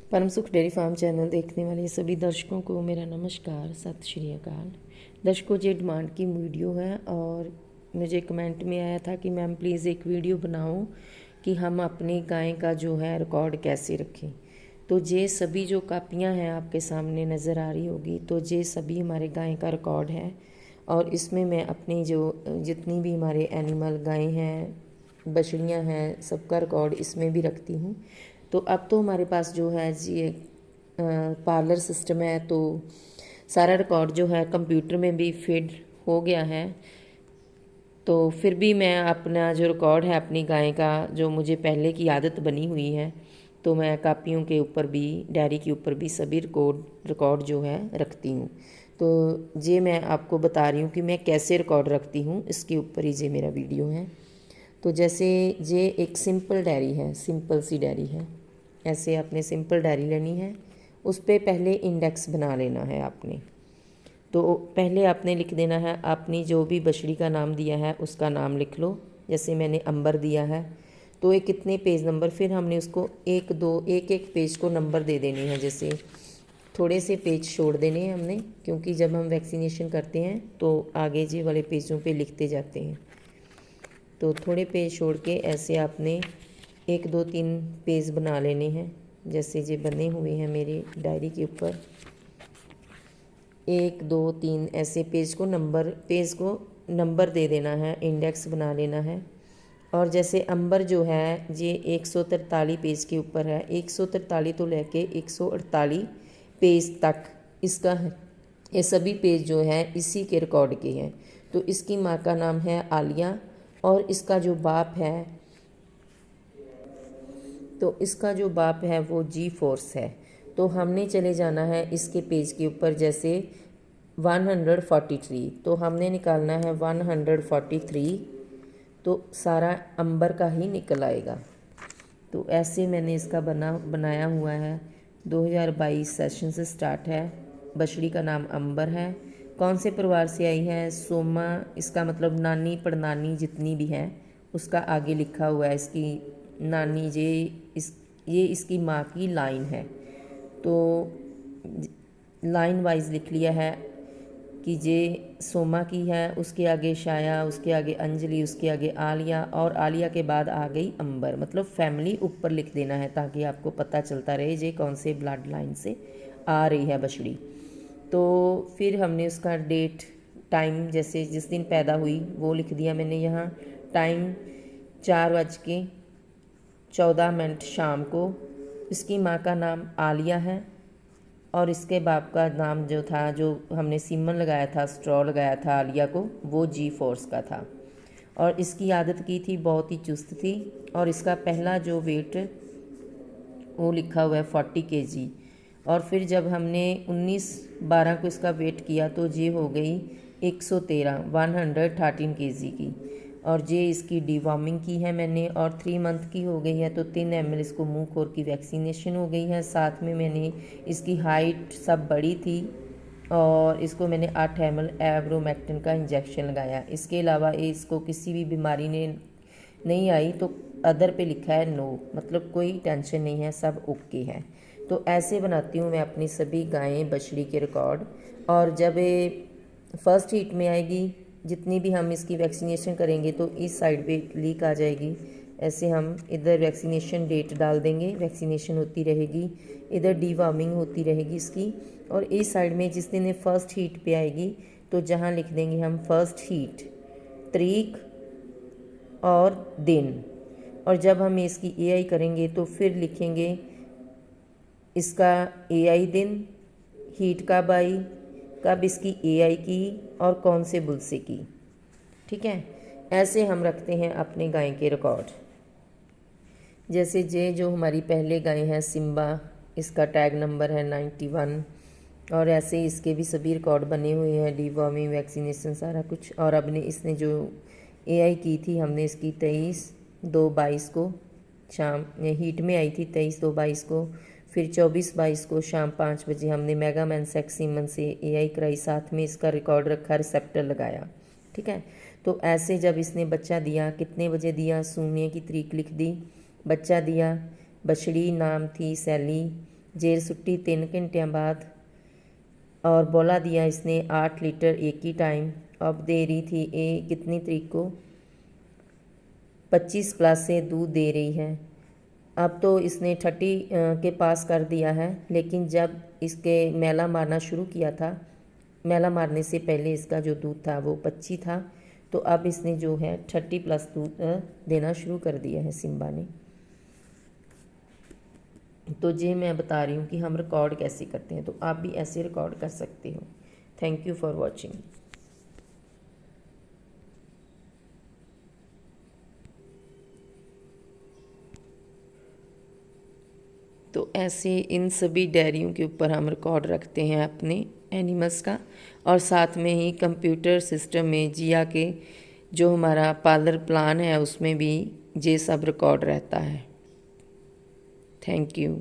परम सुख dairy farm channel देखने वाले सभी दर्शकों को मेरा नमस्कार, सत श्री अकाल। दर्शकों, ये डिमांड की वीडियो है और मुझे कमेंट में आया था कि मैम प्लीज़ एक वीडियो बनाओ कि हम अपनी गाय का जो है रिकॉर्ड कैसे रखें। तो ये सभी जो कापियाँ हैं आपके सामने नज़र आ रही होगी, तो ये सभी हमारे गाय का रिकॉर्ड है और इसमें मैं अपनी जो जितनी भी हमारे एनिमल गाय हैं, बछड़ियाँ हैं, सबका रिकॉर्ड इसमें भी रखती हूँ। तो अब तो हमारे पास जो है ये पार्लर सिस्टम है, तो सारा रिकॉर्ड जो है कंप्यूटर में भी फीड हो गया है। तो फिर भी मैं अपना जो रिकॉर्ड है अपनी गाय का, जो मुझे पहले की आदत बनी हुई है, तो मैं कापियों के ऊपर भी, डायरी के ऊपर भी सभी रिकॉर्ड जो है रखती हूँ। तो ये मैं आपको बता रही हूँ कि मैं कैसे रिकॉर्ड रखती हूँ, इसके ऊपर ही ये मेरा वीडियो है। तो जैसे ये एक सिंपल डायरी है, सिंपल सी डायरी है। ऐसे आपने सिंपल डायरी लेनी है, उस पर पहले इंडेक्स बना लेना है आपने। तो पहले आपने लिख देना है, आपने जो भी बछड़ी का नाम दिया है उसका नाम लिख लो। जैसे मैंने अंबर दिया है, तो ये कितने पेज नंबर, फिर हमने उसको एक दो एक एक पेज को नंबर दे देने हैं। जैसे थोड़े से पेज छोड़ देने हैं हमने, क्योंकि जब हम वैक्सीनेशन करते हैं तो आगे जी वाले पेजों पे लिखते जाते हैं। तो थोड़े पेज छोड़ के ऐसे आपने 1 2 3 पेज बना लेने हैं। जैसे ये बने हुए हैं मेरी डायरी के ऊपर 1 2 3 ऐसे पेज को नंबर दे देना है, इंडेक्स बना लेना है। और जैसे अंबर जो है ये 143 पेज के ऊपर है, 143 तो लेके 148 पेज तक इसका है। ये सभी पेज जो हैं इसी के रिकॉर्ड के हैं। तो इसकी माँ का नाम है आलिया और इसका जो बाप है वो जी फोर्स है। तो हमने चले जाना है इसके पेज के ऊपर, जैसे 143, तो हमने निकालना है 143, तो सारा अंबर का ही निकल आएगा। तो ऐसे मैंने इसका बनाया हुआ है। 2022 सेशन से स्टार्ट है। बछड़ी का नाम अंबर है। कौन से परिवार से आई है? सोमा, इसका मतलब नानी पड़नानी जितनी भी है उसका आगे लिखा हुआ है। इसकी नानी ये इसकी माँ की लाइन है। तो लाइन वाइज लिख लिया है कि ये सोमा की है, उसके आगे शाया, उसके आगे अंजलि, उसके आगे आलिया और आलिया के बाद आ गई अंबर। मतलब फैमिली ऊपर लिख देना है ताकि आपको पता चलता रहे ये कौन से ब्लड लाइन से आ रही है बछड़ी। तो फिर हमने उसका डेट टाइम, जैसे जिस दिन पैदा हुई वो लिख दिया मैंने यहाँ। टाइम 4:14 शाम को। इसकी माँ का नाम आलिया है और इसके बाप का नाम जो था, जो हमने सीमन लगाया था, स्ट्रॉ लगाया था आलिया को, वो जी फोर्स का था। और इसकी आदत की थी, बहुत ही चुस्त थी। और इसका पहला जो वेट वो लिखा हुआ है 40 kg। और फिर जब हमने 19/12 को इसका वेट किया तो ये हो गई 113 kg की। और ये इसकी डिवॉर्मिंग की है मैंने और 3 मंथ की हो गई है। तो 3 ml इसको मुंह खोर की वैक्सीनेशन हो गई है। साथ में मैंने इसकी हाइट सब बड़ी थी और इसको मैंने 8 ml एब्रोमैक्टिन का इंजेक्शन लगाया। इसके अलावा इसको किसी भी बीमारी ने नहीं आई। तो अदर पे लिखा है नो, मतलब कोई टेंशन नहीं है, सब ओके है। तो ऐसे बनाती हूँ मैं अपनी सभी गायें बछड़ी के रिकॉर्ड। और जब ये फर्स्ट हीट में आएगी, जितनी भी हम इसकी वैक्सीनेशन करेंगे तो इस साइड पे लीक आ जाएगी। ऐसे हम इधर वैक्सीनेशन डेट डाल देंगे, वैक्सीनेशन होती रहेगी, इधर डीवार्मिंग होती रहेगी इसकी। और इस साइड में जिस दिन ये फर्स्ट हीट पे आएगी तो जहाँ लिख देंगे हम फर्स्ट हीट, तारीख और दिन। और जब हम इसकी एआई करेंगे तो फिर लिखेंगे इसका एआई दिन, हीट कब आई, कब इसकी एआई की और कौन से बुल से की। ठीक है, ऐसे हम रखते हैं अपने गाय के रिकॉर्ड। जैसे जो हमारी पहले गाय है सिम्बा, इसका टैग नंबर है 91। और ऐसे ही इसके भी सभी रिकॉर्ड बने हुए हैं, डीवॉर्मिंग, वैक्सीनेशन, सारा कुछ। और अब इसने जो एआई की थी हमने इसकी 23/2/22 को शाम हीट में आई थी, 23/2/22 को। फिर 24/22 को शाम 5 बजे हमने मेगामैन सेक्सीमन से एआई कराई, साथ में इसका रिकॉर्ड रखा, रिसेप्टर लगाया। ठीक है, तो ऐसे जब इसने बच्चा दिया, कितने बजे दिया, सूने की तारीख लिख दी, बच्चा दिया, बछड़ी नाम थी सैली, जेर सुट्टी 3 घंटिया बाद और बोला दिया इसने 8 लीटर एक ही टाइम। अब दे रही थी ये कितनी तरीक को 25 प्लस से दूध दे रही है। अब तो इसने 30 के पास कर दिया है, लेकिन जब इसके मैला मारना शुरू किया था, मैला मारने से पहले इसका जो दूध था वो 25 था। तो अब इसने जो है 30 प्लस दूध देना शुरू कर दिया है सिम्बा ने। तो ये मैं बता रही हूँ कि हम रिकॉर्ड कैसे करते हैं, तो आप भी ऐसे रिकॉर्ड कर सकते हो। Thank you for watching. तो ऐसे इन सभी डायरियों के ऊपर हम रिकॉर्ड रखते हैं अपने एनिमल्स का, और साथ में ही कंप्यूटर सिस्टम में जिया के जो हमारा पार्लर प्लान है उसमें भी ये सब रिकॉर्ड रहता है। Thank you.